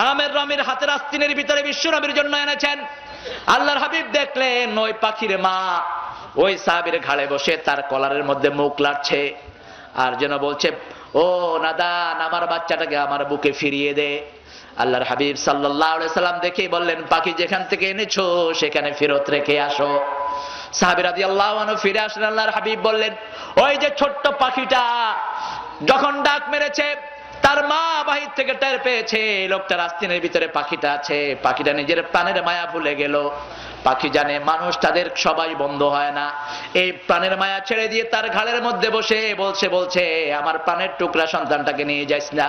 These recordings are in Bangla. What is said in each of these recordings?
আমের রমির হাতের আস্তিনের ভিতরে বিশ্ব নবীর জন্য এনেছেন। আল্লাহর হাবিব দেখলেন ওই পাখির মা ওই সাহাবীর ঘাড়ে বসে তার কলারের মধ্যে মুখ লাড়ছে আর যেন বলছে, ও নাদান, আমার বাচ্চাটাকে আমার বুকে ফিরিয়ে দে। আল্লাহর হাবিব সাল্লাল্লাহু আলাইহি সাল্লাম দেখেই বললেন, পাখি যেখান থেকে এনেছো সেখানে ফেরত রেখে আসো। সাহাবী রাদিয়াল্লাহু আনহু ফিরে আসলেন। আল্লাহর হাবিব বললেন, ওই যে ছোট্ট পাখিটা যখন ডাক মেরেছে তার মা বাহির থেকে টের পেয়েছে লোকটার আস্তিনের ভিতরে পাখিটা আছে। পাখিটা নিজের প্রাণের মায়া ভুলে গেল। পাখি জানে মানুষ তাদের সবাই বন্ধ হয় না। এই প্রাণের মায়া ছেড়ে দিয়ে তার ঘাড়ের মধ্যে বসে বলছে আমার প্রাণের টুকরা সন্তানটাকে নিয়ে যাইস না।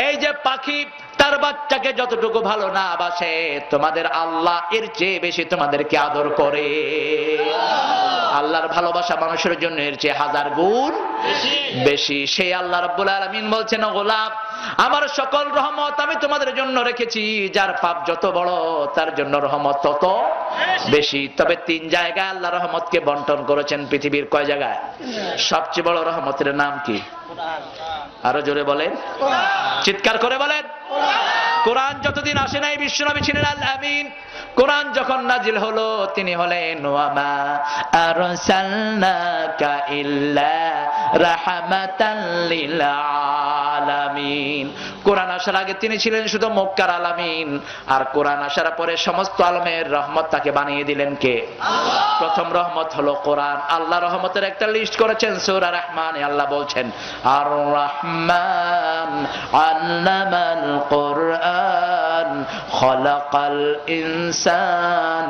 এই যে পাখি তার বাচ্চাকে যতটুকু ভালো না বাসে, তোমাদের আল্লাহ এর চেয়ে বেশি তোমাদেরকে আদর করে। আল্লাহর ভালোবাসা মানুষের জন্য এর চেয়ে 1000 গুণ বেশি। সেই আল্লাহ রাব্বুল আলামিন বলছেন, ও গোলাম, আমার সকল রহমত আমি তোমাদের জন্য রেখেছি, যার পাপ যত বড় তার জন্য রহমত তত বেশি। তবে 3 জায়গায় আল্লাহ রহমতকে বন্টন করেছেন। পৃথিবীর কয় জায়গায়? সবচেয়ে বড় রহমতের নাম কি? আরো জোরে বলেন, চিৎকার করে বলেন। কোরআন যতদিন আসে নাই বিশ্বনবী ছিলেন আল আমিন। কোরআন যখন নাজিল হলো তিনি হলেন ওয়া মা আরসালনাকা ইল্লা রাহমাতাল লিল আলামিন। কোরআন আসার আগে তিনি ছিলেন শুধু মক্কার আলামিন, আর কোরআন আসার পরে সমস্ত আলমের রহমত তাকে বানিয়ে দিলেন কে? প্রথম রহমত হলো কোরআন। আল্লাহ রহমতের একটা লিস্ট করেছেন সূরা রহমানে। আল্লাহ বলছেন, আর রহমান আল্লামাল কোরআন খলাকাল ইনসান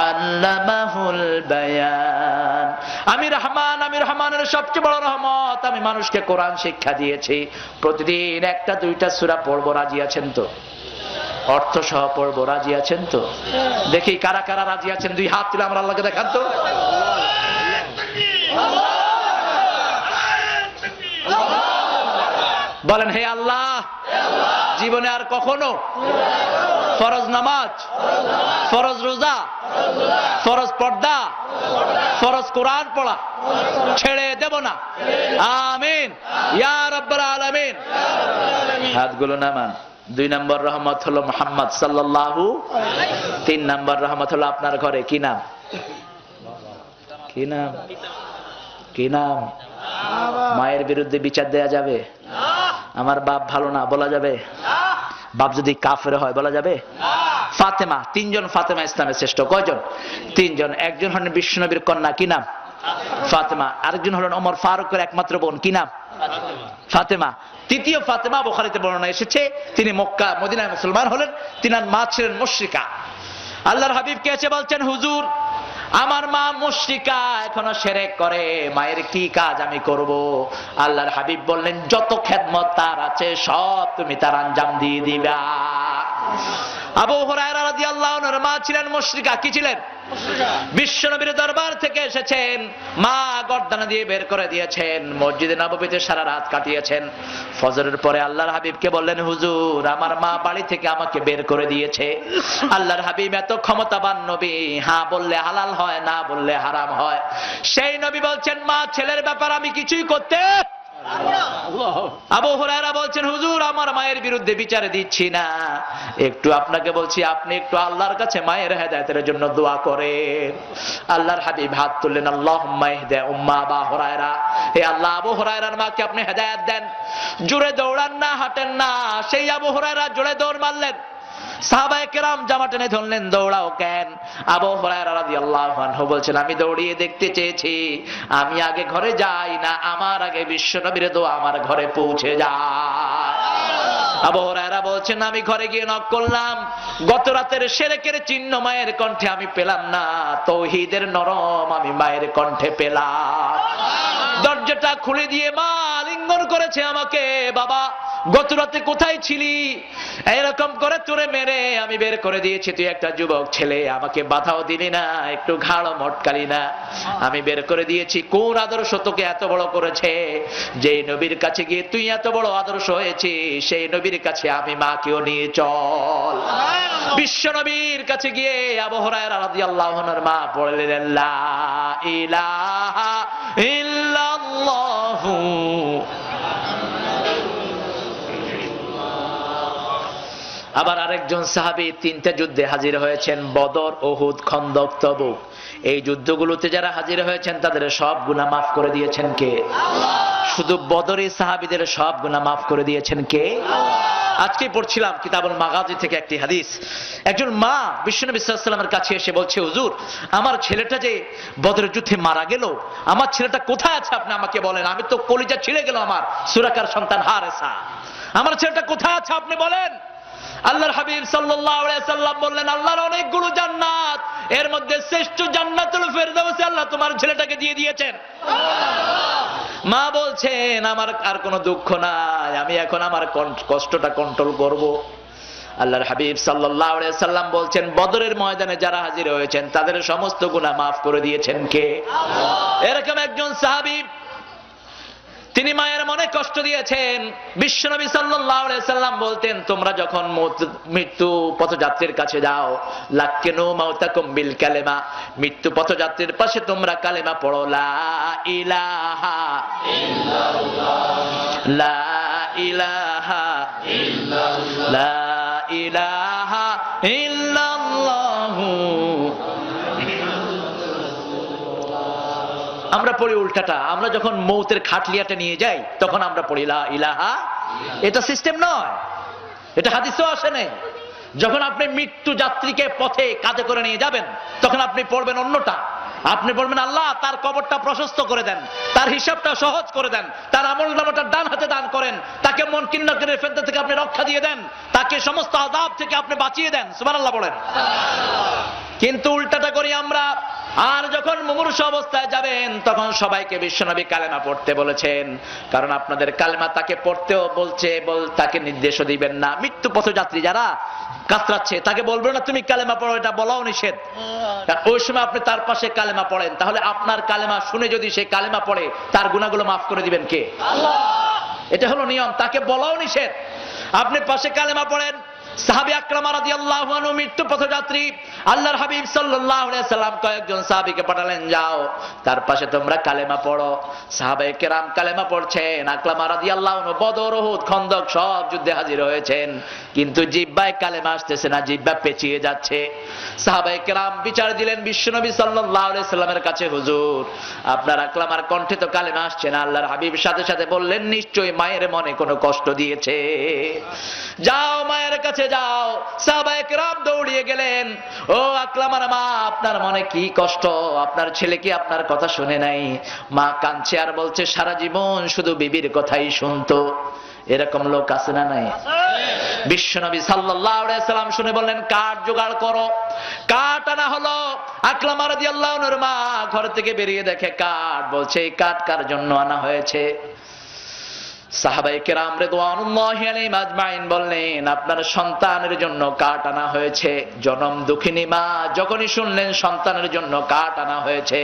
আল্লামাহুল বায়ান। আমি রহমান, আমি রহমানের সবচেয়ে বড় রহমত, আমি মানুষকে কোরআন শিক্ষা দিয়েছি। প্রতিদিন 1টা 2টা সূরা পড়বো, রাজি আছেন তো? অর্থ সহ পড়বো, রাজি আছেন তো? দেখি কারা কারা রাজি আছেন, 2 হাত তুলে আমরা আল্লাহকে দেখান তো। বলেন, হে আল্লাহ, জীবনে আর কখনো ফরজ নামাজ, ফরজ রোজা, ফরজ পর্দা, ফরজ কোরআন পড়া ছেড়ে দেব না। আমিন ইয়া রাব্বাল আলামিন। হাতগুলো নামান। 2 নম্বর রহমত হলো মুহাম্মদ সাল্লাল্লাহু। 3 নম্বর রহমত হলো আপনার ঘরে। কি নাম? কি নাম? কি নাম? মায়ের বিরুদ্ধে বিচার দেয়া যাবে? আমার বাপ ভালো না বলা যাবে? বাপ যদি কাফের হয় বলা যাবে? ফাতেমা, 3 জন ফাতেমা ইসলামের শ্রেষ্ঠ। কয়জন? 3 জন। একজন হলেন বিশ্বনবীর কন্যা, কি নাম? ফাতেমা। আরেকজন হলেন ওমর ফারুকের একমাত্র বোন, কি নাম? ফাতেমা। তৃতীয় ফাতেমা বুখারীতে বর্ণনা এসেছে, তিনি মক্কা মদিনায় মুসলমান হলেন। তিনার মা ছিলেন মুশরিকা। আল্লাহর হাবিব কে এসে বলছেন, হুজুর আমার মা মুশরিকা, এখনো শিরক করে, মায়ের কি কাজ আমি করব? আল্লাহর হাবিব বললেন, যত খেদমত তার আছে সব তুমি তার আঞ্জাম দিয়ে দিবা। আবু হুরায়রা রাদিয়াল্লাহু আনহুর মা ছিলেন মুশরিকা। কি ছিলেন? বিশ্বনবীর দরবার থেকে এসেছেন, মা গর্দান দিয়ে বের করে দিয়েছেন, মসজিদে নববীতে সারা রাত কাটিয়েছেন। ফজরের পরে আল্লাহর হাবিবকে বললেন, হুজুর আমার মা বাড়ি থেকে আমাকে বের করে দিয়েছে। আল্লাহর হাবিব এত ক্ষমতাবান নবী, হ্যাঁ বললে হালাল হয়, না বললে হারাম হয়। সেই নবী বলছেন, মা ছেলের ব্যাপার আমি কিছুই করতে। আবু হুরায়রা বলছেন, হুজুর আমার মায়ের বিরুদ্ধে বিচারে দিচ্ছি না, একটু আপনাকে বলছি আপনি একটু আল্লাহর কাছে মায়ের হেদায়েতের জন্য দোয়া করেন। আল্লাহর হাবিব হাত তুললেন, আল্লাহুম্মা ইহদি উম্মা আবু হুরায়রা, হে আল্লাহ আবু হুরায়রার মাকে আপনি হেদায়েত দেন। জোরে দৌড়ান না, হাঁটেন না। সেই আবু হুরায়রা জোরে দৌড় মারলেন। সাহাবায়ে কেরাম জামা টেনে ধরলেন, দৌড়াও কেন? আবু হুরায়রা রাদিয়াল্লাহু আনহু বলছেন, আমি দৌড়িয়ে দেখতে চেয়েছি, আমি আগে ঘরে যাই না, আমার আগে বিশ্বনবীর দোয়া আমার ঘরে পৌঁছে যায়। আবু হুরায়রা বলছেন, আমি ঘরে গিয়ে নক করলাম, গত রাতের শিরকের চিহ্ন মায়ের কণ্ঠে আমি পেলাম না, তাওহীদের নরম আমি মায়ের কণ্ঠে পেলাম। দরজাটা খুলে দিয়ে মা আলিঙ্গন করেছে আমাকে, বাবা গত রাতে কোথায় ছিলি? এরকম করে তোরে মেরে আমি বের করে দিয়েছি, তুই একটা যুবক ছেলে, আমাকে বাধাও দিলি না, একটু ঘাড়ও মটকালি না, আমি বের করে দিয়েছি। কোন আদর্শ তোকে এত বড় করেছে? যেই নবীর কাছে গিয়ে তুই এত বড় আদর্শ হয়েছিস, সেই নবীর কাছে আমি মাকেও নিয়ে চল। বিশ্ব নবীর কাছে গিয়ে আবু হুরায়রা রাদিয়াল্লাহু আনহুর মা বললেন, লা ইলাহা ইল্লাল্লাহু আবার আরেকজন সাহাবী 3টা যুদ্ধে হাজির হয়েছেন, বদর, উহুদ, খন্দক, তাবুক। এই যুদ্ধগুলোতে যারা হাজির হয়েছেন তাদের সব গুনাহ মাফ করে দিয়েছেন কে? শুধু বদরে সাহাবীদের সব গুনাহ মাফ করে দিয়েছেন কে? আজকে পড়ছিলাম কিতাবুল মাগাজি থেকে একটি হাদিস। একজন মা বিশ্বনবী সাল্লাল্লাহু আলাইহি ওয়াসাল্লামের কাছে এসে বলছে, হুজুর, আমার ছেলেটা যে বদরের যুদ্ধে মারা গেল, আমার ছেলেটা কোথায় আছে আপনি আমাকে বলেন, আমি তো কলিজা ছিঁড়ে গেল আমার, সুরাকার সন্তান হারেসা, আমার ছেলেটা কোথায় আছে আপনি বলেন। আল্লাহর হাবিব সাল্লাল্লাহু আলাইহি ওয়াসাল্লাম বললেন, আল্লাহর অনেকগুলো জান্নাত, এর মধ্যে শ্রেষ্ঠ জান্নাতুল ফেরদাউসে আল্লাহ তোমার ছেলেটাকে দিয়ে দিয়েছেন। মা বলছেন, আমার আর কোনো দুঃখ নাই, আমি এখন আমার কষ্টটা কন্ট্রোল করব। আল্লাহর হাবিব সাল্লাল্লাহু আলাইহি ওয়াসাল্লাম বলছেন, বদরের ময়দানে যারা হাজির হয়েছেন তাদের সমস্ত গুনাহ মাফ করে দিয়েছেন কে? আল্লাহ। এরকম একজন সাহাবী, তিনি মায়ের মনে কষ্ট দিয়েছেন। বিশ্বনবী সাল্লাল্লাহু আলাইহি ওয়াসাল্লাম বলতেন, তোমরা যখন মৃত্যু পথযাত্রীর কাছে যাও, লাক্কিনু মাউতাকুম বিল কালেমা, মৃত্যু পথযাত্রীর পাশে তোমরা কালেমা পড়ো, লা ইলাহা ইল্লাল্লাহ, লা ইলাহা ইল্লাল্লাহ, লা ইলাহা ইল্লাল্লাহু। আমরা পড়ি উল্টাটা, আমরা যখন মৌতের খাটলিয়াটা নিয়ে যাই তখন আমরা পড়ি লা ইলাহা। এটা সিস্টেম নয়, এটা হাদিসেও আসে নাই। যখন আপনি মৃত্যু যাত্রীকে পথে কাঁধে করে নিয়ে যাবেন তখন আপনি পড়বেন অন্যটা। আপনি বলবেন, আল্লাহ তার কবরটা প্রশস্ত করে দেন, তার হিসাবটা সহজ করে দেন, তার আমলনামাটা ডান হাতে দান করেন, তাকে মুনকির নাকিরের ফিতনা থেকে আপনি রক্ষা দিয়ে দেন, তাকে সমস্ত আযাব থেকে আপনি বাঁচিয়ে দেন। সুবহানাল্লাহ বলেন। কিন্তু উল্টাটা করি আমরা। আর যখন মুমূর্ষু অবস্থায় যাবেন তখন সবাইকে বিশ্বনবী কালেমা পড়তে বলেছেন, কারণ আপনাদের কালেমা তাকে পড়তেও বলছে, তাকে নির্দেশও দিবেন না। মৃত্যু পথযাত্রী যারা কাতরাচ্ছে তাকে বলবেন না তুমি কালেমা পড়ো, এটা বলাও নিষেধ। ওই সময় আপনি তার পাশে কালেমা পড়েন, তাহলে আপনার কালেমা শুনে যদি সে কালেমা পড়ে তার গুনাহগুলো মাফ করে দিবেন কে? আল্লাহ। এটা হলো নিয়ম, তাকে বলাও নিষেধ। আপনি পাশে কালেমা পড়েন। সাহাবী আকরামা রাদিয়াল্লাহু আনহু মৃত্যু পথযাত্রী, আল্লাহর হাবিব সাল্লাল্লাহু আলাইহি সাল্লাম কয়েকজন সাহাবীকে পাঠালেন, যাও তার পাশে তোমরা কালেমা পড়ো। সাহাবায়ে কেরাম কালেমা পড়ছেন। আকরামা রাদিয়াল্লাহু আনহু বদর, উহুদ, খন্দক সব যুদ্ধে হাজির হয়েছেন, কিন্তু জিহ্বায় কালেমা আসতেছে না, জিহ্বা পেঁচিয়ে যাচ্ছে। সাহাবায়ে কেরাম বিচার দিলেন বিশ্বনবী সাল্লাল্লাহু আলাইহি সাল্লামের কাছে, হুজুর আপনার আকরামার কণ্ঠে তো কালেমা আসছে না। আল্লাহর হাবিব সাথে সাথে বললেন, নিশ্চয়ই মায়ের মনে কোনো কষ্ট দিয়েছে, যাও মায়ের কাছে যাও। সাহাবায়ে কেরাম দৌড়িয়ে গেলেন, ও আকরামার মা, আপনার মনে কি কষ্ট, আপনার ছেলে কি আপনার কথা শুনে নাই? মা কাঁদছে আর বলছে, সারা জীবন শুধু বিবির কথাই শুনতো। এরকম লোক আছে না নাই? বিশ্বনবী সাল্লাল্লাহু আলাইহি সাল্লাম শুনে বললেন, কাঠ জোগাড় করো। কাঠ আনা হলো। আকরামা রাদিয়াল্লাহু আনহুর মা ঘর থেকে বেরিয়ে দেখে কাঠ, বলছে এই কাঠ কার জন্য আনা হয়েছে? সাহাবায়ে কেরাম রিদওয়ানুল্লাহি আলাইহিম আজমাইন বললেন, আপনার সন্তানের জন্য কাঠ আনা হয়েছে। জনম দুঃখিনী মা যখনই শুনলেন সন্তানের জন্য কাঠ আনা হয়েছে,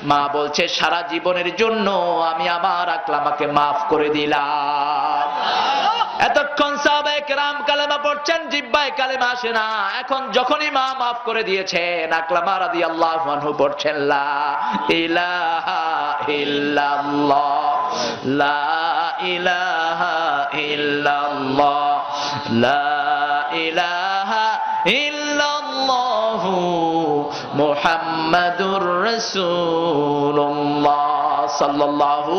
মা বলছে, সারা জীবনের জন্য আমি আমার আকরামাকে মাফ করে দিলাম। এতক্ষণ সাহাবায়ে কেরাম কালেমা পড়ছেন, জিহ্বায় কালেমা আসে না। এখন যখনই মা মাফ করে দিয়েছেন, আকরামা রাদিয়াল্লাহু আনহু পড়ছেন, লা ইলাহা ইল্লাল্লাহ, লা ইলাহা ইল্লাল্লাহ, লা ইলাহা ইল্লাল্লাহু মুহাম্মাদুর রাসূলুল্লাহ সাল্লাল্লাহু।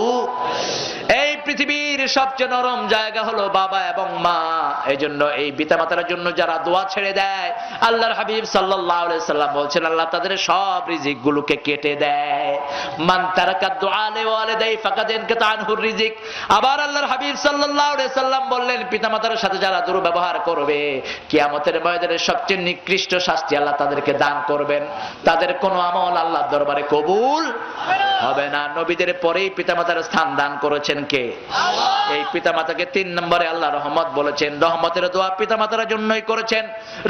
এই পৃথিবীর সবচেয়ে নরম জায়গা হলো বাবা এবং মা। এজন্য এই পিতামাতার জন্য যারা দোয়া ছেড়ে দেয়, আল্লাহর হাবিব সাল্লাল্লাহু আলাইহি সাল্লাম বলছেন, আল্লাহ তাদের সব রিজিক গুলোকে কেটে দেয়। মান তারাকা দুআ লিওয়ালিদাই ফাকাদ ইনকাতা আনহুর রিজিক। আবার আল্লাহর হাবিব সাল্লাল্লাহু আলাইহি সাল্লাম বললেন, পিতামাতার সাথে যারা দুর্ব্যবহার করবে, কিয়ামতের ময়দানে সবচেয়ে নিকৃষ্ট শাস্তি আল্লাহ তাদেরকে দান করবেন। তাদের কোনো আমল আল্লাহর দরবারে কবুল হবে না। নবীদের পরেই পিতামাতার স্থান দান করেছেন কে? আল্লাহ। এই পিতামাতাকে 3 নম্বরে আল্লাহ রহমত বলেছেন। রহমতের দোয়া পিতামাতার জন্যই করেছেন।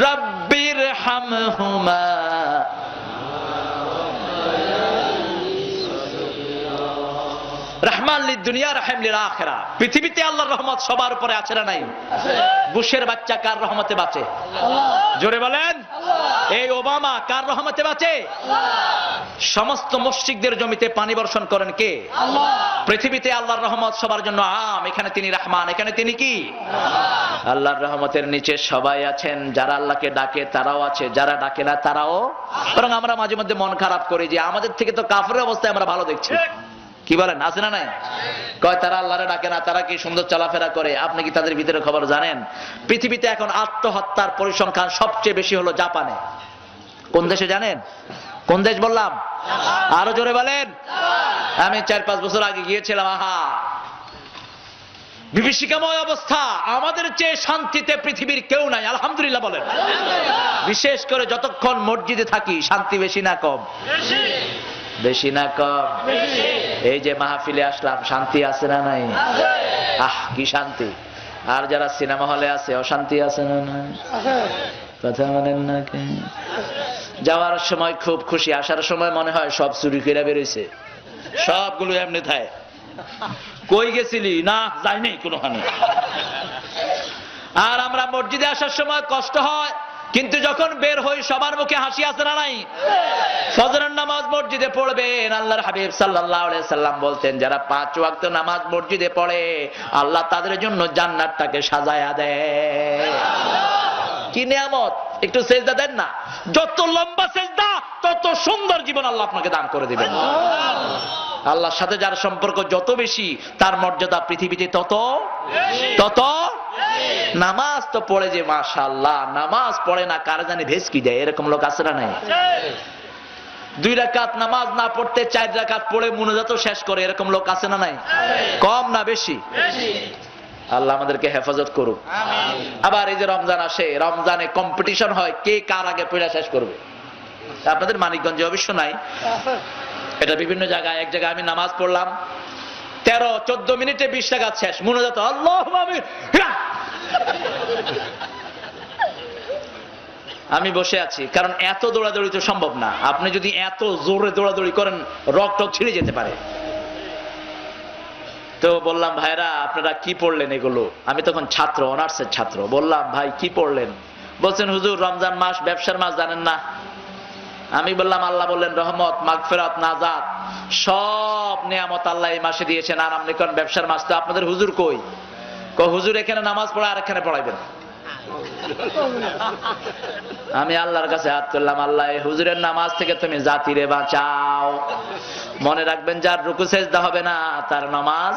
রব্বির হামহুমা, রহমান লিদ দুনিয়া রহিম লিল আখিরা। পৃথিবীতে আল্লাহর রহমত সবার উপরে আছে না নাই? বুশের বাচ্চা কার রহমতে বাঁচে? আল্লাহ। জোরে বলেন। আল্লাহ। এই ওবামা কার রহমতে বাঁচে? সমস্ত মসজিদদের জমিতে পানি বর্ষণ করেন কে? পৃথিবীতে আল্লাহর রহমত সবার জন্য আম। এখানে তিনি রহমান, এখানে তিনি কি? আল্লাহর রহমতের নিচে সবাই আছেন। যারা আল্লাহকে ডাকে তারাও আছে, যারা ডাকে না তারাও। বরং আমরা মাঝে মধ্যে মন খারাপ করি যে আমাদের থেকে তো কাফেরের অবস্থায় আমরা ভালো দেখছি। কি বলেন, আছে না নাই? কয় তারা আল্লাহরে ডাকে না, তারা কি সুন্দর চলাফেরা করে। আপনি কি তাদের ভিতরে খবর জানেন? পৃথিবীতে এখন আত্মহত্যার পরিসংখ্যান সবচেয়ে বেশি হলো জাপানে। কোন দেশে জানেন? কোন দেশ বললাম? আরো জোরে বলেন। আমি 4-5 বছর আগে গিয়েছিলাম। আহা, বিভীষিকাময় অবস্থা। আমাদের চেয়ে শান্তিতে পৃথিবীর কেউ নাই, আলহামদুলিল্লাহ বলেন। বিশেষ করে যতক্ষণ মসজিদে থাকি শান্তি বেশি না কম? বেশি না কম? এই যে মাহফিলে আসলাম, শান্তি আছে না নাই? আহ, কি শান্তি। আর যারা সিনেমা হলে আছে, অশান্তি আছে না নাই? কথা বলেন না কে? যাওয়ার সময় খুব খুশি, আসার সময় মনে হয় সব চুরি করে বেরোইছে, সবগুলো এমনি থাকে। কই গেছিলি? না, যাইনি কোনোখানে। আর আমরা মসজিদে আসার সময় কষ্ট হয়, কিন্তু যখন বের হই সবার মুখে হাসি আছে না নাই? ফজরের নামাজ মসজিদে পড়বেন। আল্লাহর হাবিব সাল্লাল্লাহু আলাইহি সাল্লাম বলতেন, যারা 5 ওয়াক্ত নামাজ মসজিদে পড়ে আল্লাহ তাদের জন্য জান্নাতটাকে সাজায়া দেয়। কি নিয়ামত! একটু সেজদা দেন না। যত লম্বা সেজদা তত সুন্দর জীবন আল্লাহ আপনাকে দান করে দিবেন। আল্লাহর সাথে যার সম্পর্ক যত বেশি, তার মর্যাদা পৃথিবীতে তত তত। নামাজ তো পড়ে যে মাশাআল্লাহ, নামাজ পড়ে না কার জানি ভেসকি যায়, এরকম লোক আছে না নাই? 2 রাকাত নামাজ না পড়তে 4 রাকাত পড়ে মুনাজাতও শেষ করে, এরকম লোক আছে না নাই? কম না বেশি? আল্লাহ আমাদেরকে হেফাজত করুক। আবার এই যে রমজান আসে, রমজানে কম্পিটিশন হয় কে কার আগে পড়া শেষ করবে। আপনাদের মানিকগঞ্জে অবশ্য নাই, এটা বিভিন্ন জায়গায়। এক জায়গায় আমি নামাজ পড়লাম, 13-14 মিনিটে 20 রাকাত শেষ, মুনাজাত আল্লাহু আমিন। আমি বসে আছি, কারণ এত দৌড়াদৌড়ি তো সম্ভব না। আপনি যদি এত জোরে দৌড়াদৌড়ি করেন রক্ত ছিঁড়ে যেতে পারে। তো বললাম, ভাইরা আপনারা কি পড়লেন এগুলো? আমি তখন ছাত্র, অনার্সের ছাত্র। বললাম, ভাই কি পড়লেন? বলছেন, হুজুর রমজান মাস ব্যবসার মাস, জানেন না? আমি বললাম, আল্লাহ বললেন রহমত, মাগফিরাত, নাজাত সব নিয়ামত আল্লাহ এই মাসে দিয়েছেন, আর আপনি কোন ব্যবসার মাস? তো আপনাদের হুজুর কই? হুজুর এখানে নামাজ পড়া আর এখানে পড়াইবেন। আমি আল্লাহর কাছে হাত তুললাম, আল্লাহ এই হুজুরের নামাজ থেকে তুমি জাতিরে বাঁচাও। মনে রাখবেন, যার রুকু সেজদা হবে না তার নামাজ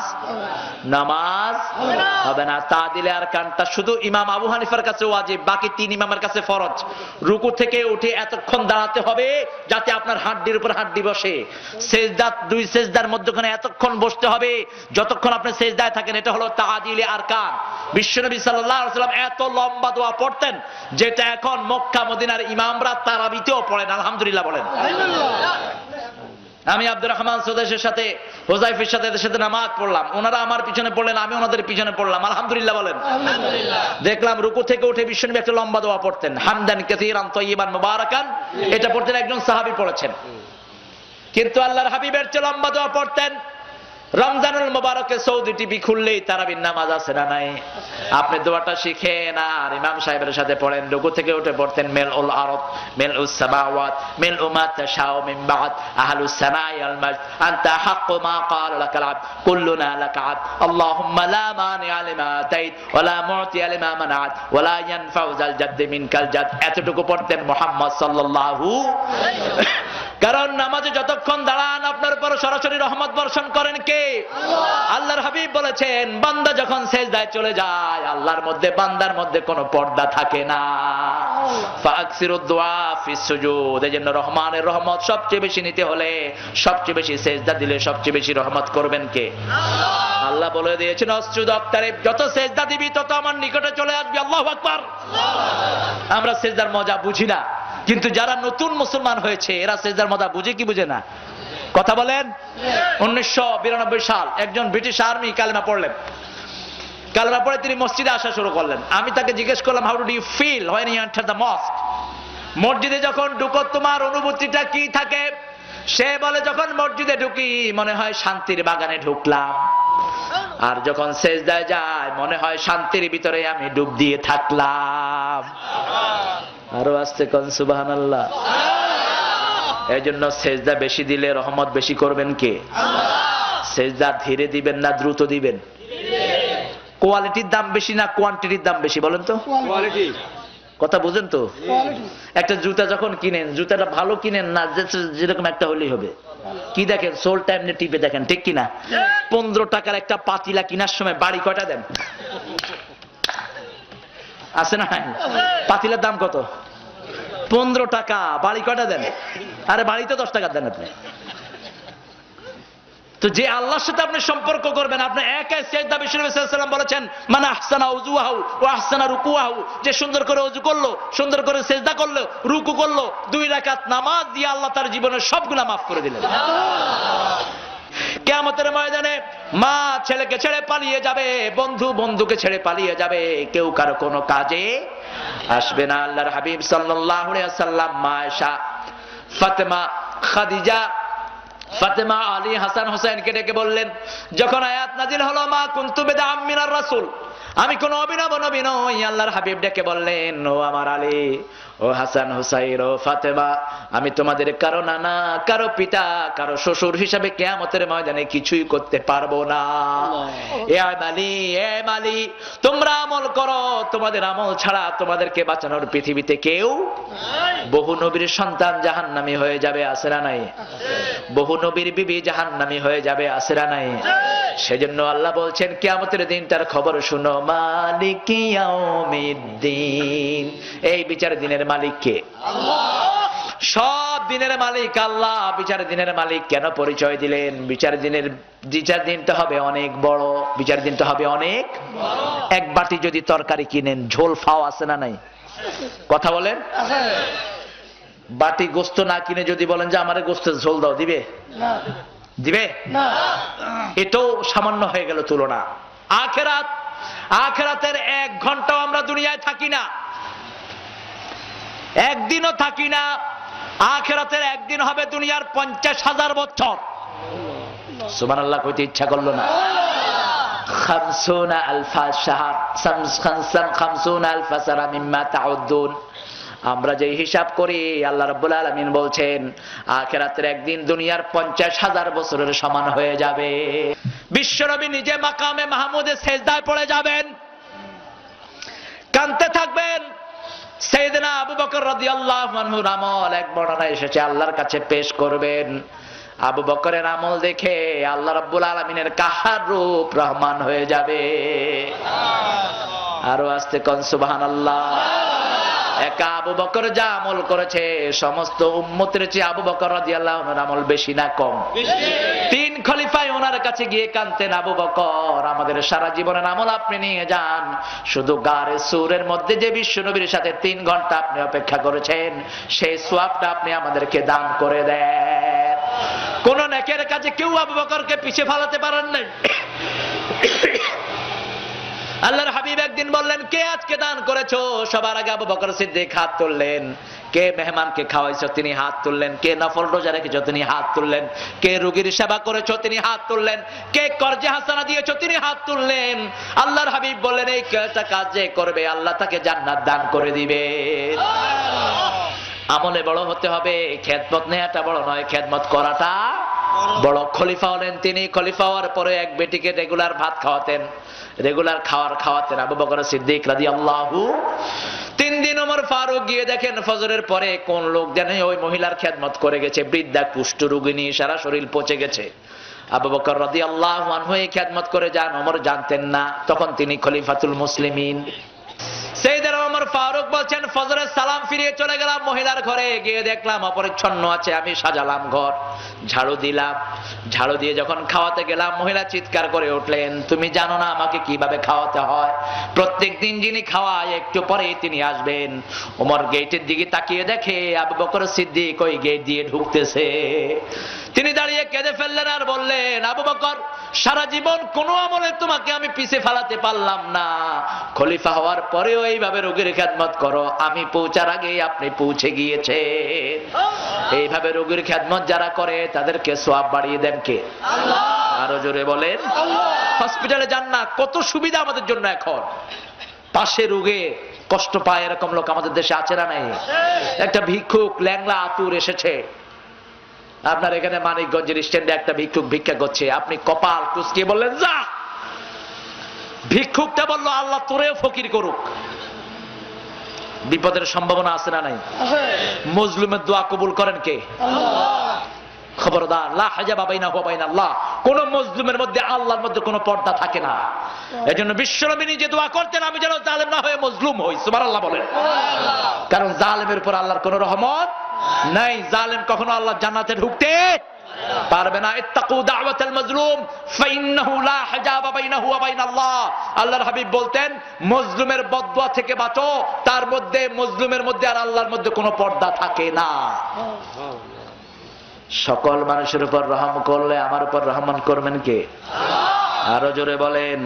হবে না। তা দিলে আর কানটা শুধু ইমাম আবু হানিফার কাছে ওয়াজিব, বাকি 3 ইমামের কাছে ফরজ। রুকু থেকে উঠে এতক্ষণ দাঁড়াতে হবে যাতে আপনার হাড্ডির উপর হাড্ডি বসে। সেজদা 2 সেজদার মধ্যখানে এতক্ষণ বসতে হবে যতক্ষণ আপনি সেজদায় থাকেন। এটা হলো তাআদিলে আরকান। বিশ্বনবী সাল্লাল্লাহু আলাইহি ওয়াসাল্লাম এত লম্বা দোয়া পড়তেন যেটা এখন মক্কা মদিনার ইমামরা তারাবিতেও পড়েন। আলহামদুলিল্লাহ বলেন। আমি আব্দুর রহমান সুদেশের সাথে, হুযায়ফার সাথে এদের সাথে নামাজ পড়লাম। ওনারা আমার পিছনে পড়লেন, আমি ওনাদের পিছনে পড়লাম। আলহামদুলিল্লাহ বলেন। দেখলাম রুকু থেকে উঠে বিশ্বনবী একটা লম্বা দোয়া পড়তেন, হামদান কাসীরান তাইয়িবান মুবারাকান। এটা পড়তেন একজন সাহাবী পড়েছেন, কিন্তু আল্লাহর হাবিবের চেয়ে লম্বা দোয়া পড়তেন। রমজানুল মুবারকে সৌদি টিভি খুললেই তারাবির নামাজ আছে না নাই? আপনি দোয়াটা শিখেন আর ইমাম সাহেবের সাথে পড়েন। রুকু থেকে উঠে পড়তেন, মিলউল আরদ মিলউস সামাওয়াত মিলউ মা তাশাউ মিন বাদ আহলুস সানাই আল মাজদ আনতা হাক্কু মা ক্বালা লাকাল আবদ কুল্লুনা লাকা আবদ আল্লাহুম্মা লা মানিআ লিমা আতাইত ওয়া লা মু'তিয়া লিমা মানাত ওয়া লা ইয়ানফাউ যাল জাদ্দি মিনকাল জাদ। এতটুকু পড়তেন মুহাম্মদ সাল্লাল্লাহু। কারণ নামাজে যতক্ষণ দাঁড়ান আপনার উপর সরাসরি রহমত বর্ষণ করেন কে? আল্লাহর হাবিব বলেছেন, বান্দা যখন সেজদায় চলে যায় আল্লাহর মধ্যে বান্দার মধ্যে কোনো পর্দা থাকে না। ফাকসিরুদ দুআ ফিস সুজুদ। এজন্য রহমানের রহমত সবচেয়ে বেশি নিতে হলে সবচেয়ে বেশি সেজদা দিলে সবচেয়ে বেশি রহমত করবেন কে? আল্লাহ বলে দিয়েছেন, অসজুদ আক্তারিব, যত সেজদা দিবি তত আমার নিকটে চলে আসবি। আল্লাহু আকবার। আমরা সেজদার মজা বুঝি না, কিন্তু যারা নতুন মুসলমান হয়েছে এরা সেজদার মজা বুঝে কি বুঝে না? কথা বলেন। 1992 সাল একজন ব্রিটিশ আর্মি কালেমা পড়লেন। কালেমা পড়ে তিনি মসজিদে আসা শুরু করলেন। আমি তাকে জিজ্ঞেস করলাম, how do you feel when you enter the mosque? মসজিদে যখন ঢুকো তোমার অনুভূতিটা কি থাকে? সে বলে, যখন মসজিদে ঢুকি মনে হয় শান্তির বাগানে ঢুকলাম, আর যখন সেজদায় যায় মনে হয় শান্তির ভিতরে আমি ডুব দিয়ে থাকলাম। আরো আস্তে কোন সুবহানাল্লাহ। এই জন্য সেজদা বেশি দিলে রহমত বেশি করবেন কে? সেজদা ধীরে দিবেন না দ্রুত দিবেন? কোয়ালিটির দাম বেশি না কোয়ান্টিটির দাম বেশি বলেন তো? কোয়ালিটি। কথা বুঝেন তো? একটা জুতা যখন কিনেন, জুতাটা ভালো কিনেন না যেরকম একটা হলেই হবে। কি দেখেন? সোল টাইম টিপে দেখেন, ঠিক কিনা? 15 টাকার একটা পাতিলা কেনার সময় বাড়ি কয়টা দেন? আছে না? পাতিলার দাম কত? 15 টাকা। বাড়ি কয়টা দেন? আরে বাড়ি তো 10 টাকা দেন আপনি। তো যে আল্লাহর সাথে আপনি সম্পর্ক করবেন, আপনি একাই সিজদা বিশ্বনবী সাল্লাল্লাহু আলাইহি ওয়াসাল্লাম বলেছেন, মান আহসানা উযুহু ওয়া আহসানা রুকুহু, যে সুন্দর করে ওযু করলো, সুন্দর করে সিজদা করলো, রুকু করলো, 2 রাকাত নামাজ দিয়ে আল্লাহ তার জীবনের সব গুনাহ মাফ করে দিলেন। কিয়ামতের ময়দানে মা ছেলেকে ছেড়ে পালিয়ে যাবে, বন্ধু বন্ধুকে ছেড়ে পালিয়ে যাবে, কেউ কারো কোনো কাজে আসবে না। আল্লাহর হাবিব সাল্লাল্লাহু আলাইহি ওয়াসাল্লাম মা আয়েশা, ফাতেমা, খাদিজা, ফাতেমা, আলী, হাসান, হোসেনকে ডেকে বললেন, যখন আয়াত নাজিল হলো মা কুনতু বিদআম মিনার রাসূল, আমি কোন অভিনব নবী নই, আল্লাহর হাবিব ডেকে বললেন, ও আমার আলী, ও হাসান, হুসাইন, ও ফাতেমা, আমি তোমাদের কারো নানা, কারো পিতা, কারো শ্বশুর হিসাবে কিয়ামতের ময়দানে কিছুই করতে পারবো না। এ মালি, এ মালি, তোমরা আমল করো, তোমাদের আমল ছাড়া তোমাদেরকে বাঁচানোর পৃথিবীতে কেউ। বহু নবীর সন্তান জাহান্নামী হয়ে যাবে, আছে না নাই? বহু নবীর বিবি জাহান্নামী হয়ে যাবে, আছে না নাই? সেজন্য আল্লাহ বলছেন কিয়ামতের দিনটার খবর শুনো, মালিক ইয়াউমিদ্দিন, এই বিচার দিনের মালিক কে? আল্লাহ। সব দিনের মালিক আল্লাহ। বিচার দিনের মালিক কেন পরিচয় দিলেন? বিচার দিনটা হবে অনেক বড়, বিচার দিনটা হবে অনেক বড়। এক বাটি যদি তরকারি কিনেন, ঝোল ফাও আছে না নাই? কথা বলেন। বাটি গোস্ত না কিনে যদি বলেন যে আমারে গোস্তের ঝোল দাও, দিবে? দিবে না। এটাও সামান্য হয়ে গেল তুলনা। আখিরাত, আখিরাতের 1 ঘন্টাও আমরা দুনিয়ায় থাকি না, একদিনও থাকি না। আখিরাতের একদিন হবে দুনিয়ার 50,000 বছর। সুবহানাল্লাহ কইতে ইচ্ছা করলো না? 50 আলফা শাহর, 50 আলফা সানা মিম্মা তাউদ্দুন। আমরা যে হিসাব করি, আল্লাহ রাব্বুল আলামিন বলছেন আখিরাতের একদিন দুনিয়ার 50,000 বছরের সমান হয়ে যাবে। বিশ্বনবী নিজে মাকামে মাহমুদে সেজদায় পড়ে যাবেন, কাঁদতে থাকবেন। সাইয়েদনা আবু বকর রাদিয়াল্লাহু আনহুর আমল এক বর্ণনা এসেছে আল্লাহর কাছে পেশ করবেন। আবু বকরের আমল দেখে আল্লাহ রাব্বুল আলামিনের কাহার রূপ রহমান হয়ে যাবে। আরো আস্তে কোন সুবহানাল্লাহ। একা আবু বকর যা আমল করেছে, সমস্ত উম্মতের চেয়ে আবু বকর রাদিয়াল্লাহু আনহুর আমল বেশি না কম? 3 খলিফায় ওনার কাছে গিয়ে কাঁদতেন, আবু বকর আমাদের সারা জীবনের আমল আপনি নিয়ে যান, শুধু গারে সূরের মধ্যে যে বিশ্বনবীর সাথে 3 ঘন্টা আপনি অপেক্ষা করেছেন, সেই সওয়াবটা আপনি আমাদেরকে দান করে দেন। কোন নেকের কাজে কেউ আবু বকরকে পিছে ফেলাতে পারেন নাই। আল্লাহর হাবিব একদিন বললেন, কে আজকে দান করেছো? সবার আগে আবু বকর সিদ্দিক হাত তুললেন। কে মেহমানকে খাওয়াইছো? তিনি হাত তুললেন। কে নফল রোজা রেখেছো? তিনি হাত তুললেন। কে রোগীর সেবা করেছো? তিনি হাত তুললেন। কে কর্জে হাসানা দিয়েছো? তিনি হাত তুললেন। আল্লাহর হাবিব বললেন, এই কাজ যে করবে আল্লাহ তাকে জান্নাত দান করে দিবে। আমলে বড় হতে হবে, খেদমত নেওয়াটা বড় নয়, খেদমত করাটা বড়। খলিফা হলেন তিনি। খলিফা হওয়ার পরে এক বেটিকে রেগুলার ভাত খাওয়াতেন, রেগুলার খাওয়াতেন আবু বকর সিদ্দিক রাদিয়াল্লাহু। 3 দিন ওমর ফারুক গিয়ে দেখেন ফজরের পরে কোন লোক জানে ওই মহিলার খেদমত করে গেছে, বৃদ্ধা কুষ্ঠ রোগিনী, সারা শরীর পচে গেছে। আবু বকর রাদিয়াল্লাহু আনহু এই খেদমত করে যান, ওমর জানতেন না, তখন তিনি খলিফাতুল মুসলিমিন। সাইয়েদনা ওমর ফারুক বলছেন, ফজরের সালাম ফিরিয়ে চলে গেলাম মহিলার ঘরে, গিয়ে দেখলাম অপরিচ্ছন্ন আছে, আমি সাজালাম ঘর, ঝাড়ু দিলাম। ঝাড়ু দিয়ে যখন খাওয়াতে গেলাম, মহিলা চিৎকার করে উঠলেন, তুমি জানো না আমাকে কিভাবে খাওয়াতে হয়? প্রত্যেকদিন যিনি খাওয়ায় একটু পরেই তিনি আসবেন। ওমর গেটের দিকে তাকিয়ে দেখে আবু বকর সিদ্দিক ওই গেট দিয়ে ঢুকতেছে। তিনি দাঁড়িয়ে কেঁদে ফেললেন আর বললেন, আবু বকর, সারা জীবন কোনো আমলে তোমাকে আমি পিছে ফেলাতে পারলাম না, খলিফা হওয়ার পরেও এইভাবে রোগীর খেদমত করো, আমি পৌঁছার আগেই আপনি পৌঁছে গিয়েছে। এইভাবে রোগীর খেদমত যারা করে তাদেরকে সওয়াব বাড়িয়ে দেন কে? আল্লাহ। আরো জোরে বলেন। হসপিটালে যান না, কত সুবিধা আমাদের জন্য এখন। পাশে রোগে কষ্ট পায় এরকম লোক আমাদের দেশে আছে না নাই? একটা ভিক্ষুক ল্যাংলা আতুর এসেছে আপনার এখানে মানিকগঞ্জের স্ট্যান্ডে, একটা ভিক্ষুক ভিক্ষা করছে, আপনি কপাল কুঁচকিয়ে বললেন যা। ভিক্ষুকটা বলল আল্লাহ তোরেও ফকির করুক। বিপদের সম্ভাবনা আছে না নাই? মজলুমের দোয়া কবুল করেন কে? খবরদার, লা হাজাবা বাইনাহু ওয়া বাইনাল্লাহ। কোন মজলুমের মধ্যে আল্লাহর মধ্যে কোনো পর্দা থাকে না। এজন্য বিশ্বনবী নিজে দোয়া করতেন আমি যেন জালেম না হয়ে মজলুম হই। সুবহানাল্লাহ বলেন। কারণ জালেমের উপর আল্লাহর কোনো রহমত নাই। জালেম কখনো আল্লাহর জান্নাতে ঢুকতে পারবে না। ইত্তাকু দাওয়াতাল মাজলুম ফাইন্নাহু লা হাজাবা বাইনাহু ওয়া বাইনাল্লাহ। আল্লাহর হাবিব বলতেন মজলুমের বদদুয়া থেকে বাঁচো, তার মধ্যে মজলুমের মধ্যে আর আল্লাহর মধ্যে কোনো পর্দা থাকে না। সকল মানুষের উপর রহম করলে আমার উপর রহমান করবেন কে? আরো জোরে বলেন।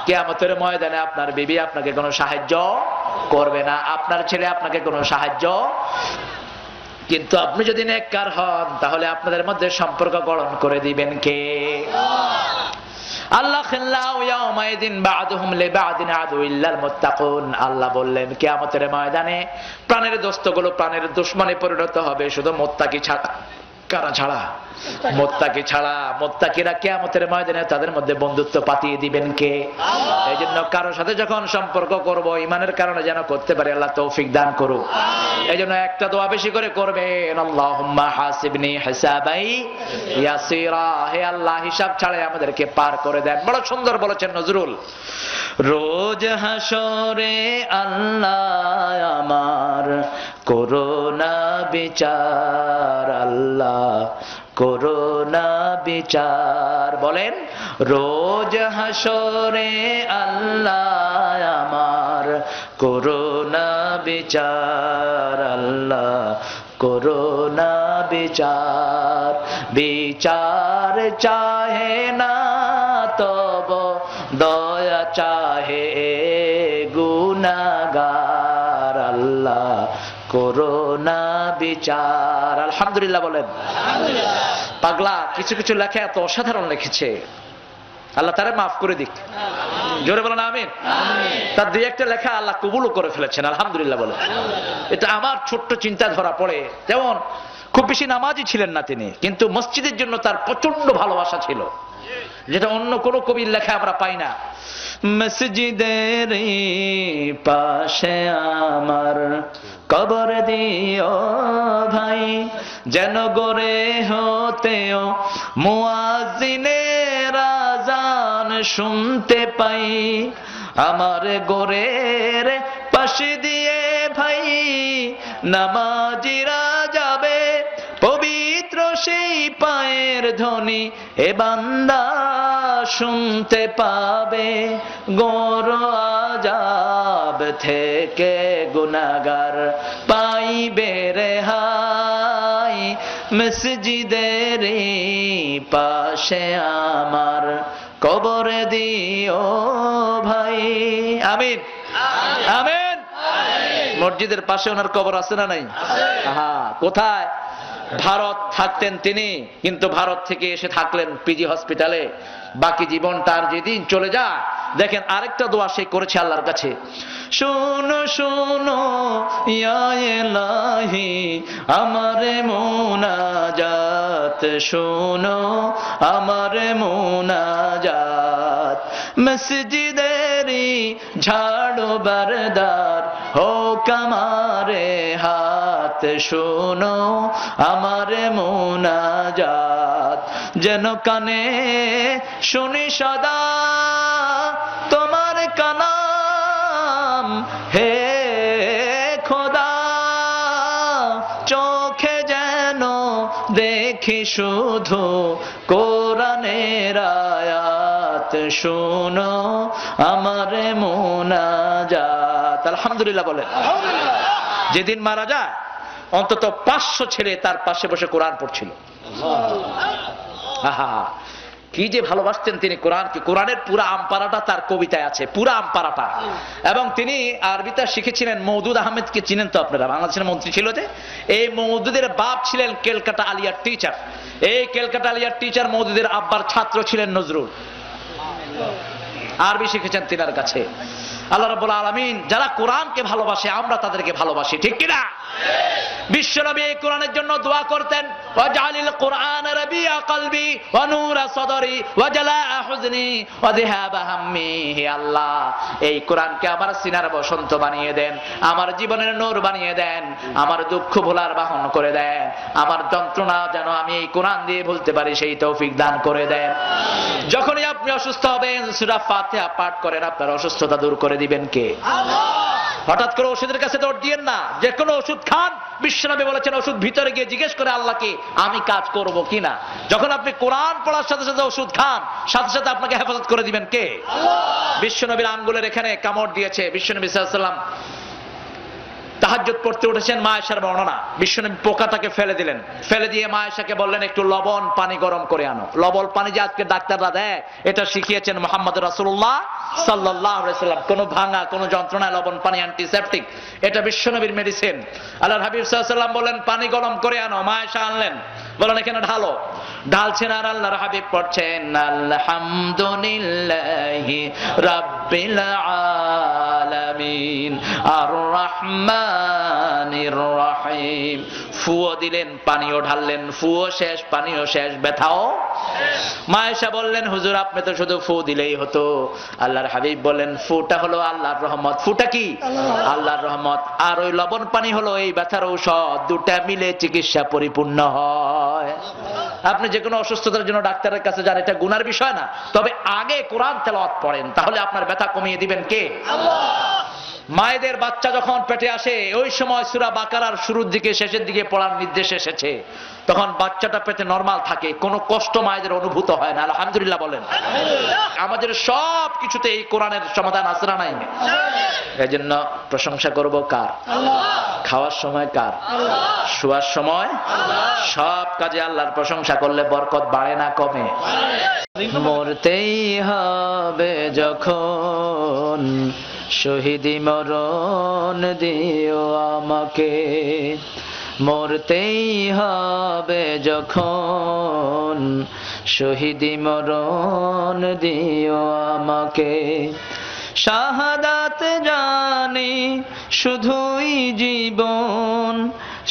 কিয়ামতের ময়দানে আপনার বিবি আপনাকে কোনো সাহায্য করবে না, আপনার ছেলে আপনাকে কোনো সাহায্য, কিন্তু আপনি যদি নেককার হন তাহলে আপনাদের মধ্যে সম্পর্ক গঠন করে দিবেন কে? আল্লাহ খিল্লাউ ইয়াউমাইদিন বা'দুহুম লিবা'দিন আদু ইল্লাল মুত্তাকুন। আল্লাহ বললেন কিয়ামতের ময়দানে প্রাণের দোস্তগুলো প্রাণের দুশমনে পরিণত হবে শুধু মুত্তাকি ছাড়া। কারা ছাড়া? মুত্তাকি ছাড়া। মুত্তাকিরা কিয়ামতের ময়দানে তাদের মধ্যে বন্ধুত্ব পাতিয়ে দিবেন কে? এই জন্য কারোর সাথে যখন সম্পর্ক করব ঈমানের কারণে যেন করতে পারি, আল্লাহ তৌফিক দান করুক। এই জন্য একটা দোয়া বেশি করে করবেন, আল্লাহুম্মা হাসিবনি হিসাবাই ইয়াসিরা। হে আল্লাহ হিসাব ছাড়াই আমাদেরকে পার করে দেন। বড় সুন্দর বলেছেন নজরুল, রোজ হাসরে আল্লাহ আমার করোনা বিচার, আল্লাহ করোনা বিচার। বলেন, রোজ হাসরে আল্লাহ আমার করোনা বিচার, আল্লাহ করোনা বিচার। বিচার চাহে না তব দয়া চাহে গুনাহগার, আল্লাহ করোনা বিচার। আলহামদুলিল্লাহ বলেন। পাগলা কিছু কিছু লেখা এত অসাধারণ লিখেছে, আল্লাহ তারে মাফ করে দিক। জোরে বলেন আমিন। তার দুই একটা লেখা আল্লাহ কবুলও করে ফেলেছেন, আলহামদুলিল্লাহ বলেন। এটা আমার ছোট্ট চিন্তা ধরা পড়ে। যেমন খুব বেশি নামাজি ছিলেন না তিনি, কিন্তু মসজিদের জন্য তার প্রচন্ড ভালোবাসা ছিল, যেটা অন্য কোন কবির লেখা আমরা পাই না। মসজিদের পাশে আমার কবর দিও ভাই, যেন গড়ে হতেও মুয়াজ্জিনের আযান শুনতে পাই। আমার গোরের পাশে দিয়ে ভাই নামাজিরা যাবে, পবিত্র সেই পায়ের ধ্বনি এ বান্দা শুনতে পাবে। গোর আযাব থেকে গুনাহগার পাইবে রেহাই, মসজিদের পাশে আমার কবর দিও ভাই। আমিন আমিন। মসজিদের পাশে ওনার কবর আছে না নাই? হ্যাঁ। কোথায়? ভারত থাকতেন তিনি, কিন্তু ভারত থেকে এসে থাকলেন পিজি হসপিটালে। বাকি জীবন তার যেদিন চলে যায়, দেখেন আরেকটা দোয়া সে করেছে আল্লাহর কাছে, শোনো শোনো ইয়া ইলাহি আমারে মুনাজাত, শোনো আমারে মুনাজাত। মসজিদেরি ঝাড়ু বারদার হোক আমারে হাত, শোনো আমারে মুনাজাত। যেন কানে শুনি সদা তোমার কালাম, হে খোদা চোখে যেন দেখি শুধু কোরআনের আয়াত, শোনো আমারে মুনাজাত। আলহামদুলিল্লাহ বলেন। যেদিন মারা যায় অন্তত 500 ছেলে তার পাশে বসে কোরআন পড়ছিল। কি যে ভালোবাসতেন তিনি কোরআনকে। কোরআনের পুরা আমপারাটা তার কবিতায় আছে, পুরা আমপারাটা। এবং তিনি আরবিটা শিখেছিলেন মওদুদ আহমেদকে, চিনেন তো আপনারা, বাংলাদেশের মন্ত্রী ছিল যে। এই মওদুদের বাপ ছিলেন ক্যালকাটা আলিয়ার টিচার। এই ক্যালকাটা আলিয়ার টিচার মওদুদের আব্বার ছাত্র ছিলেন নজরুল। আরবি শিখেছেন তিনার কাছে। আল্লাহ রাব্বুল আলামিন যারা কোরআনকে ভালোবাসে আমরা তাদেরকে ভালোবাসি, ঠিক কিনা? বিশ্বনবী এই কোরআনের জন্য দোয়া করতেন, ওয়াজআলিল কোরআন রাবিয়া কলবি ওয়া নূরা সাদরি ওয়া জালাআ হুজনি ওয়া যিহাবা হাম্মি। হে আল্লাহ, এই কোরআনকে আমার সিনার বসন্ত বানিয়ে দেন, আমার জীবনের নূর বানিয়ে দেন, আমার দুঃখ ভোলার বাহন করে দেন, আমার যন্ত্রণা যেন আমি এই কোরআন দিয়ে ভুলতে পারি সেই তৌফিক দান করে দেন। যখনই আপনি অসুস্থ হবেন সূরা ফাতিহা পাঠ করেন, আপনার অসুস্থতা দূর করে দিবেন কে? আল্লাহ। হঠাৎ করে ওষুধের কাছে দৌড় দিয়েন না, যে কোনো ওষুধ খান। বিশ্বনবী বলেছেন ওষুধ ভিতরে গিয়ে জিজ্ঞেস করে আল্লাহকে আমি কাজ করব কিনা। যখন আপনি কোরআন পড়ার সাথে সাথে ওষুধ খান, সাথে সাথে আপনাকে হেফাজত করে দিবেন কে? আল্লাহ। বিশ্বনবীর আঙ্গুলের এখানে কামড় দিয়েছে, বিশ্বনবী সাল্লাল্লাহু আলাইহি ওয়াসাল্লাম তাহাজ্জুদ পড়তে উঠেছেন, মা আয়েশার বর্ণনা, বিশ্বনবী পোকাটাকে ফেলে দিলেন, ফেলে দিয়ে মা আয়েশাকে বললেন একটু লবণ পানি গরম করে আনো। লবণ পানি যে আজকে ডাক্তাররা দেয়, এটা শিখিয়েছেন মুহাম্মদ রাসূলুল্লাহ সাল্লাল্লাহু আলাইহি ওয়াসাল্লাম। কোনো ভাঙা কোনো যন্ত্রণায় লবণ পানি অ্যান্টিসেপটিক, এটা বিশ্বনবীর মেডিসিন। আল্লাহর হাবিব সাল্লাল্লাহু আলাইহি ওয়াসাল্লাম বলেন পানি গরম করে আনো, মা আয়েশা আনলেন, বলেন এখানে ঢালো। ঢালছেন আর আল্লাহর হাবিব পড়ছেন আলহামদুলিল্লাহি রাব্বিল আলামিন আর রহমানির রহিম। ফুও দিলেন, পানিও ঢাললেন, ফুও শেষ পানিও শেষ, ব্যথাও। মা আয়েশা বললেন হুজুর আপনি তো শুধু ফু দিলেই হতো। আল্লাহর হাবিব বলেন ফুটা হলো আল্লাহর রহমত। ফুটা কি? আল্লাহর রহমত। আর ওই লবণ পানি হলো এই ব্যথার ঔষধ, দুটা মিলে চিকিৎসা পরিপূর্ণ হয়। আপনি যে কোনো অসুস্থতার জন্য ডাক্তারের কাছে যান, এটা গুনার বিষয় না, তবে আগে কোরআন তেলাওয়াত পড়েন, তাহলে আপনার ব্যথা কমিয়ে দিবেন কে? আল্লাহ। মায়েদের বাচ্চা যখন পেটে আসে ওই সময় সূরা বাকারার শুরুর দিকে শেষের দিকে পড়ার নির্দেশ এসেছে, তখন বাচ্চাটা পেটে নরমাল থাকে, কোনো কষ্ট মায়েদের অনুভূত হয় না। আলহামদুলিল্লাহ বলেন। আমাদের সব কিছুতে এই কোরআনের সমাধান আছে না নাই? এজন্য প্রশংসা করব কার? খাওয়ার সময় কার? শোয়ার সময়, সব কাজে আল্লাহর প্রশংসা করলে বরকত বাড়ে না কমে? মরতেই হবে যখন শহীদি মরণ দিও আমাকে, মরতেই হবে যখন শহীদি মরণ দিও আমাকে। শাহাদাত জানি শুধুই জীবন,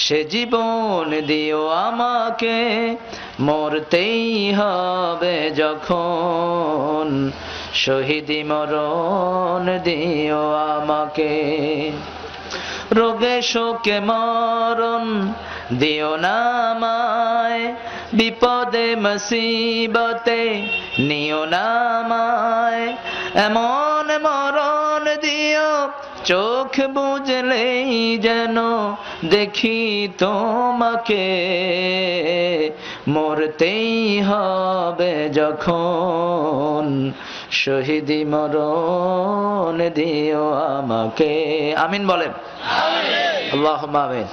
সে জীবন দিও আমাকে, মরতেই হবে যখন শহীদি মরণ দিও আমাকে। রোগে শোকে মরণ দিও না আমায়, বিপদে মুসিবতে নিও না আমায়, এমন মরণ দিও চোখ বুঝলেই যেন দেখি তোমাকে, মরতেই হবে যখন শহীদি মরণ দিও আমাকে। আমিন বলেন। আল্লাহুম্মা আমিন।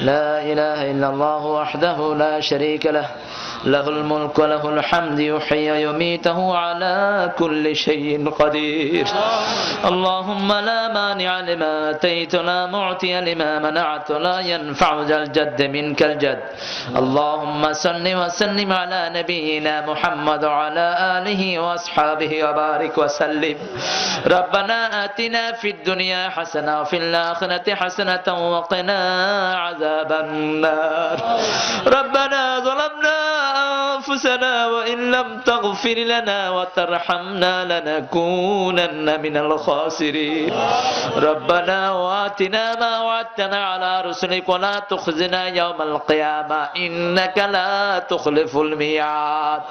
লা ইলাহা ইল্লাল্লাহু ওয়াহদাহু লা শারীকা লাহু লাহুল মুলকু ওয়া লাহুল হামদু ইউহয়ি ওয়া ইউমীতু আলা কুল্লি শাইইন কাদির। আল্লাহুম্মা লা মানি'a লিমা আতাইতা লা মু'তিয়া লিমা মানা'তা লা ইয়ানফা'ু যাল জাদ্দি মিনকাল জাদ। আল্লাহুম্মা সাল্লি ওয়া সাল্লিম আলা নাবিয়িনা মুহাম্মদ ওয়া আলা আলিহি ওয়া আসহাবিহি ওয়া বারিক ওয়া সাল্লিম। রব্বানা আতিনা ফিদ দুনিয়া হাসানাহ ওয়া ফিল আখিরাতি হাসানাতাও ওয়া কিনা আযাবান নার। রব্বানা যালামনা أنفسنا وإن لم تغفر لنا وترحمنا لنكونن من الخاسرين. ربنا وآتنا ما وعدتنا على رسلك ولا تخزنا يوم القيامة إنك لا تخلف الميعاد.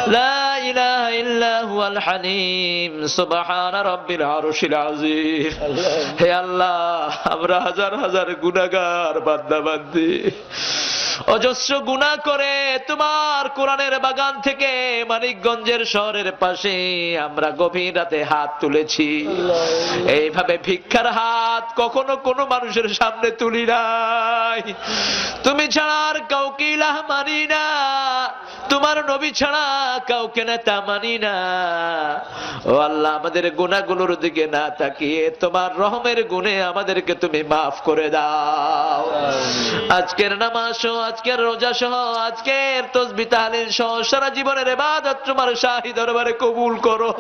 لا إله إلا هو الحليم سبحان رب العرش العظيم. হে আল্লাহ, আমরা হাজার হাজার গুনাহগার বান্দা বান্দি, অজস্র গুনাহ করে তোমার কোরআনের বাগান থেকে মানিকগঞ্জের শহরের পাশে আমরা গভীর রাতে হাত তুলেছি। এইভাবে ভিক্ষার হাত কখনো কোনো মানুষের সামনে তুলি নাই। তুমি ছাড়া আর কাউকে ইলাহ মানি না, তোমার নবী ছাড়া কাউকে নেতা মানি না। ও আল্লাহ, আমাদের গুনাহগুলোর দিকে না তাকিয়ে তোমার রহমের গুণে আমাদেরকে তুমি মাফ করে দাও। আজকের নামাজ সহ, আজকের রোজা সহ, আজকের তাসবিহ তাহলিল সহ সারা জীবনের ইবাদত তোমার শাহী দরবারে কবুল করো।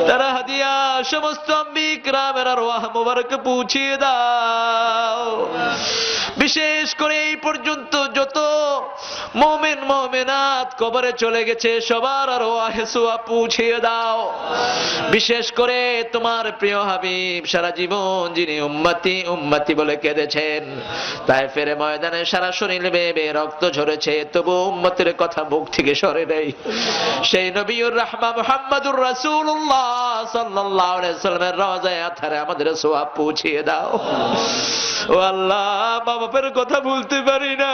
তারা হাদিয়া সমস্ত আম্বিয়া কিরামের আরওয়াহ মুবারক পৌঁছিয়ে দাও। বিশেষ করে এই পর্যন্ত যত মুমিন মুমিনাত কবরে চলে গেছে সবার আরওয়াহে সওয়াব পৌঁছিয়ে দাও। বিশেষ করে তোমার প্রিয় হাবিব সারা জীবন যিনি উম্মতি উম্মতি বলে কেঁদেছেন, তায়েফের ময়দানে সারা শরীর বেয়ে রক্ত ঝরেছে, তবু উম্মতের কথা মুখ থেকে সরে নেই। সেই নবিউর রাহমা মুহাম্মদুর রাসূলুল্লাহ সাল্লাল্লাহু আলাইহি ওয়াসাল্লামের রওজায়ে আতহারে আমাদের সওয়াব পৌঁছিয়ে দাও। ও আল্লাহ, মা বাপের কথা ভুলতে পারি না।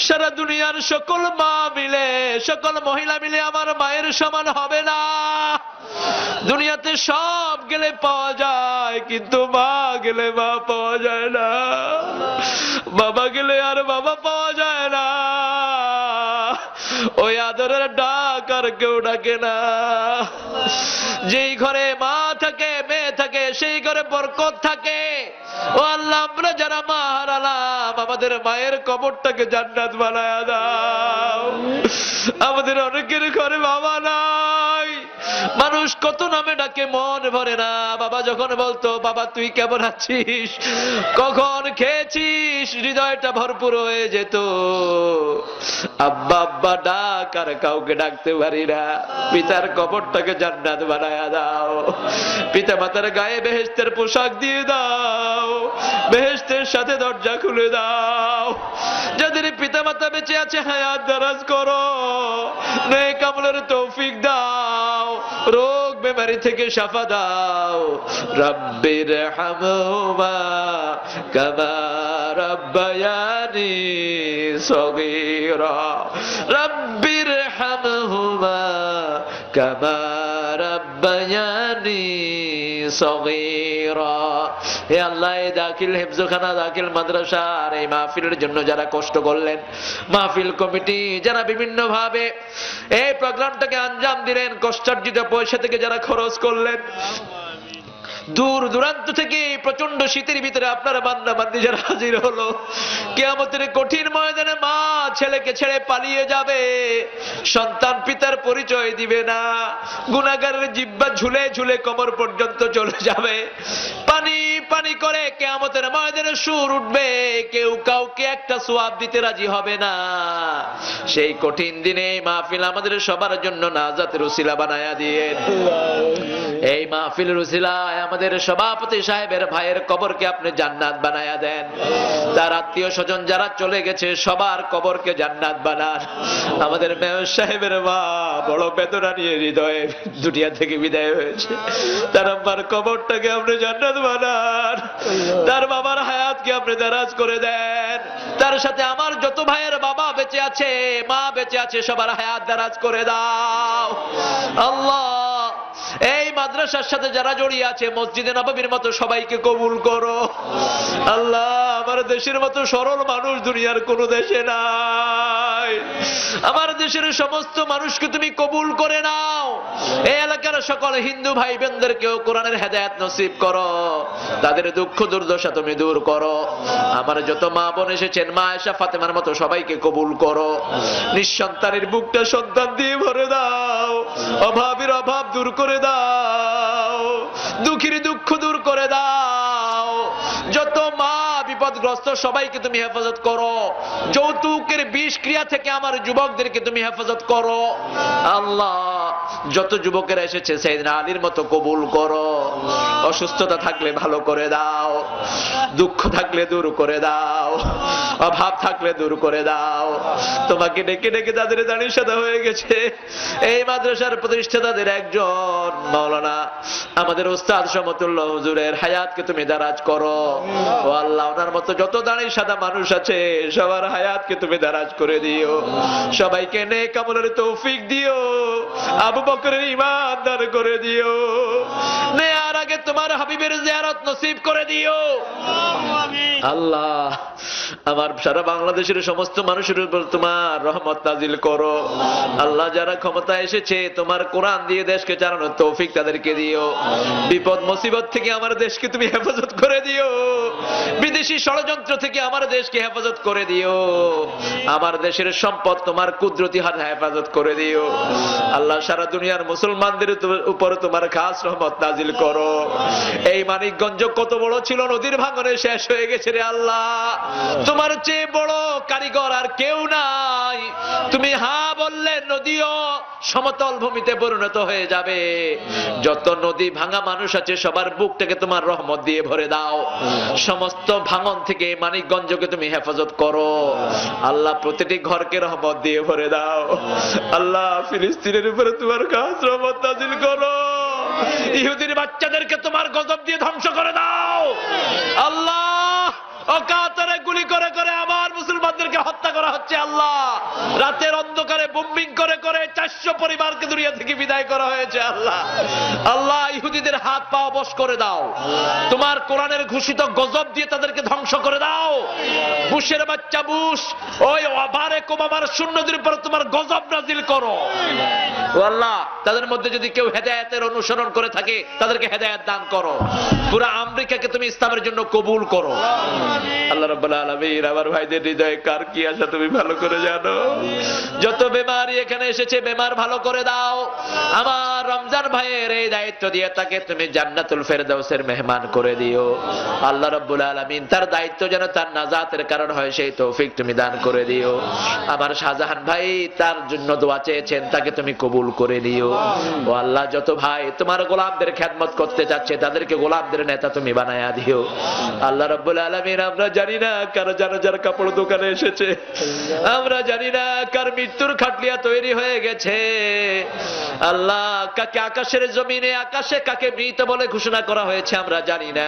সারা দুনিয়ার সকল মা মিলে, সকল মহিলা মিলে আমার মায়ের সমান হবে না। দুনিয়াতে সব গেলে পাওয়া যায়, কিন্তু মা গেলে মা পাওয়া যায় না। বাবা গেলে আর বাবা পাওয়া যায় না। ওই আদরের ডাক আর কেউ ডাকে না। যেই ঘরে মা থাকে, মেয়ে থাকে, সেই ঘরে বরকত থাকে। ও আল্লাহ, আমরা যারা মা হারালাম, আমাদের মায়ের কবরটাকে জান্নাত বানায়া দাও। আমাদের অনেকের ঘরে বাবা নাই। মানুষ কত নামে ডাকে, মন ভরে না। বাবা যখন বলতো, বাবা তুই কেমন আছিস, কখন খেয়েছিস, হৃদয়টা ভরপুর হয়ে যেত। আব্বা আব্বা ডাক আর কাউকে ডাকতে পারি না। পিতার কবরটাকে জান্নাত বানায়া দাও। পিতা মাতার গায়ে বেহেশতের পোশাক দিয়ে দাও, বেহেশতের সাথে দরজা খুলে দাও। যাদের পিতা মাতা বেঁচে আছে হায়াত দারাজ করো, নেক আমলের তৌফিক দাও, রোগ বেমারি থেকে শাফা দাও। রব্বির হামহুমা কামা রাব্বায়ানি সগীরা, রব্বির হামহুমা কামা রাব্বায়ানি সগীরা। হে আল্লাহ, এই দাখিল হেফজখানা, দাখিল মাদ্রাসার এই মাহফিলের জন্য যারা কষ্ট করলেন, মাহফিল কমিটি যারা বিভিন্ন ভাবে এই প্রোগ্রামটাকে আঞ্জাম দিলেন, কষ্টার্জিত পয়সা থেকে যারা খরচ করলেন, দূর দূরান্ত থেকে প্রচন্ড শীতের ভিতরে আপনার বান্দা বান্দি যারা হাজির হলো, কিয়ামতের কঠিন ময়দানে মা ছেলেকে ছেড়ে পালিয়ে যাবে, সন্তান পিতার পরিচয় দিবে না, গুনাহগারের জিহ্বা ঝুলে ঝুলে কোমর পর্যন্ত চলে যাবে, পানি পানি করে কিয়ামতের ময়দানে সুর উঠবে, কেউ কাউকে একটা সওয়াব দিতে রাজি হবে না। সেই কঠিন দিনে মাহফিল আমাদের সবার জন্য নাজাতের উসিলা বানায়া দিয়েন। এই মাহফিলের উসিলায় আমাদের সভাপতি সাহেবের ভাইয়ের কবরকে আপনি জান্নাত বানায়া দেন। তার আত্মীয় স্বজন যারা চলে গেছে সবার কবরকে জান্নাত বানান। আমাদের মেয়র সাহেবের মা বড় বেদনা নিয়ে হৃদয়ে দুনিয়া থেকে বিদায় হয়েছে, তার আম্মার কবরটাকে আপনি জান্নাত বানান। তার বাবার হায়াতকে আপনি দারাজ করে দেন। তার সাথে আমার যত ভাইয়ের বাবা বেঁচে আছে, মা বেঁচে আছে, সবার হায়াত দারাজ করে দাও। আল্লাহ, এই মাদ্রাসার সাথে যারা জড়িয়ে আছে, মসজিদে নববীর মতো সবাইকে কবুল করো। আল্লাহ, আমার দেশের মতো সরল মানুষ দুনিয়ার কোন দেশে নাই। আমার দেশের সমস্ত মানুষকে তুমি কবুল করে নাও। এই এলাকার সকল হিন্দু ভাই বোনদেরকেও কোরআনের হেদায়েত নসিব করো। তাদের দুঃখ দুর্দশা তুমি দূর করো। আমার যত মা বোন এসেছেন, মা আয়েশা ফাতেমার মতো সবাইকে কবুল করো। নিঃসন্তানের বুকটা সন্তান দিয়ে ভরে দাও। অভাবের অভাব দূর করে দাও। দুঃখীর দুঃখ দূর করে দাও। যত মা বিপদগ্রস্ত সবাইকে তুমি হেফাজত করো। যৌতুকের বিষ ক্রিয়া থেকে আমার যুবকদেরকে তুমি হেফাজত করো। আল্লাহ, যত যুবকেরা এসেছে সাইয়েদনা আলীর মতো কবুল করো। অসুস্থতা থাকলে ভালো করে দাও, দুঃখ থাকলে দূর করে দাও, অভাব থাকলে দূর করে দাও। তোমাকে ডেকে ডেকে তাদের দাঁড়িয়ে সাদা হয়ে গেছে। এই মাদ্রাসার প্রতিষ্ঠাতাদের একজন মাওলানা আমাদের উস্তাদ সমতুল্লাহ হুজুরের হায়াতকে তুমি দারাজ করো। ও আল্লাহ, ওনার মতো যত দাঁড়িয়ে সাদা মানুষ আছে সবার হায়াতকে তুমি দারাজ করে দিও। সবাইকে নেক আমলের তৌফিক দিও। আবু বকরের ঈমান দান করে দিও। নেয়ার আগে তোমার হাবিবের জিয়ারত নসিব করে দিও। আল্লাহ, আমার সারা বাংলাদেশের সমস্ত মানুষের উপর তোমার রহমত নাজিল করো। আল্লাহ যারা ক্ষমতা এসেছে তোমার কোরআন দিয়ে দেশকে চালানোর তৌফিক তাদেরকে দিও। বিপদ মুসিবত থেকে আমার দেশকে তুমি হেফাজত করে দিও। বিদেশি ষড়যন্ত্র থেকে আমার দেশকে হেফাজত করে দিও। আমার দেশের সম্পদ তোমার কুদরতি হাতে হেফাজত করে দিও। আল্লাহ সারা দুনিয়ার মুসলমানদের উপর তোমার খাস রহমত নাজিল করো। এই মানিকগঞ্জ কত বড় ছিল, নদীর ভাঙনে শেষ হয়ে গেছে রে আল্লাহ। তোমার চেয়ে বড় কারিগর আর কেউ নাই। তুমি হ্যাঁ বললে নদীও সমতল ভূমিতে পরিণত হয়ে যাবে। যত নদী ভাঙা মানুষ আছে সবার বুকটাকে তোমার রহমত দিয়ে ভরে দাও। সমস্ত ভাঙন থেকে মানিকগঞ্জকে তুমি হেফাজত করো। আল্লাহ প্রতিটি ঘরকে রহমত দিয়ে ভরে দাও। আল্লাহ ফিলিস্তিনের উপরে তোমার খাস রহমত নাজিল করো। ইহুদির বাচ্চাদেরকে তোমার গজব দিয়ে ধ্বংস করে দাও। আল্লাহ অকাতরে গুলি করে করে আমার মুসলমানদেরকে হত্যা করা হচ্ছে। আল্লাহ রাতের অন্ধকারে বোম্বিং করে করে 400 পরিবারকে দুনিয়া থেকে বিদায় করা হয়েছে। আল্লাহ আল্লাহ ইহুদিদের হাত পা বশ করে দাও। তোমার কোরআনের ঘোষিত গজব দিয়ে তাদেরকে ধ্বংস করে দাও। বুশের বাচ্চা বুশ, ওই বারেক ওবামার শূন্যদের উপর তোমার গজব নাজিল করো। ও আল্লাহ তাদের মধ্যে যদি কেউ হেদায়েতের অনুসরণ করে থাকে তাদেরকে হেদায়েত দান করো। পুরো আমেরিকাকে তুমি ইসলামের জন্য কবুল করো। আল্লাহ রাব্বুল আলামিন আমার ভাইদের হৃদয়ে কার কি আশা তুমি ভালো করে জানো। যত বেমারি এখানে এসেছে বেমার ভালো করে দাও। আমার রমজান ভাইয়ের এই দায়িত্ব দিয়ে তাকে তুমি জান্নাতুল ফেরদাউসের মেহমান করে দিও। আল্লাহ রাব্বুল আলামিন তার দায়িত্ব যেন তার নাজাতের কারণ হয় সেই তৌফিক তুমি দান করে দিও। আমার শাহজাহান ভাই তার জন্য দোয়া চেয়েছেন, তাকে তুমি কবুল করে দিও। ও আল্লাহ যত ভাই তোমার গোলামদের খেদমত করতে চাচ্ছে তাদেরকে গোলামদের নেতা তুমি বানায়া দিও। আল্লাহ রাব্বুল আলামিন আমরা জানি না কার জানাজার কাপড় দোকানে এসেছে, আমরা জানি না কার মৃত্যুর খাটলিয়া তৈরি হয়ে গেছে। আল্লাহ কাকে আকাশের জমিনে আকাশে কাকে মৃত বলে ঘোষণা করা হয়েছে আমরা জানি না।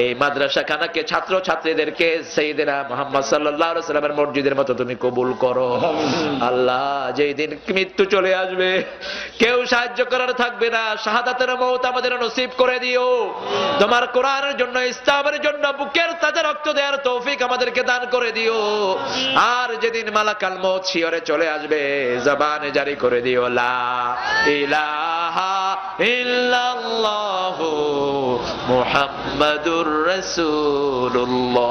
এই মাদ্রাসা খানাকে ছাত্র ছাত্রীদেরকে সাইয়েদনা মুহাম্মদ সাল্লাল্লাহু আলাইহি ওয়াসাল্লামের মসজিদের মতো তুমি কবুল করো। আল্লাহ যেই দিন মৃত্যু চলে আসবে কেউ সাহায্য করার থাকবে না, শাহাদাতের মওত আমাদের নসিব করে দিও। তোমার কোরআনের জন্য ইসলামের জন্য বুকের তাজা রক্ত দেওয়ার তৌফিক আমাদেরকে দান করে দিও। আর যেদিন মালাকাল মউত শিয়রে চলে আসবে জবানে জারি করে দিও লা ইলাহা ইল্লাল্লাহু মুহাম্মাদুর রাসূলুল্লাহ।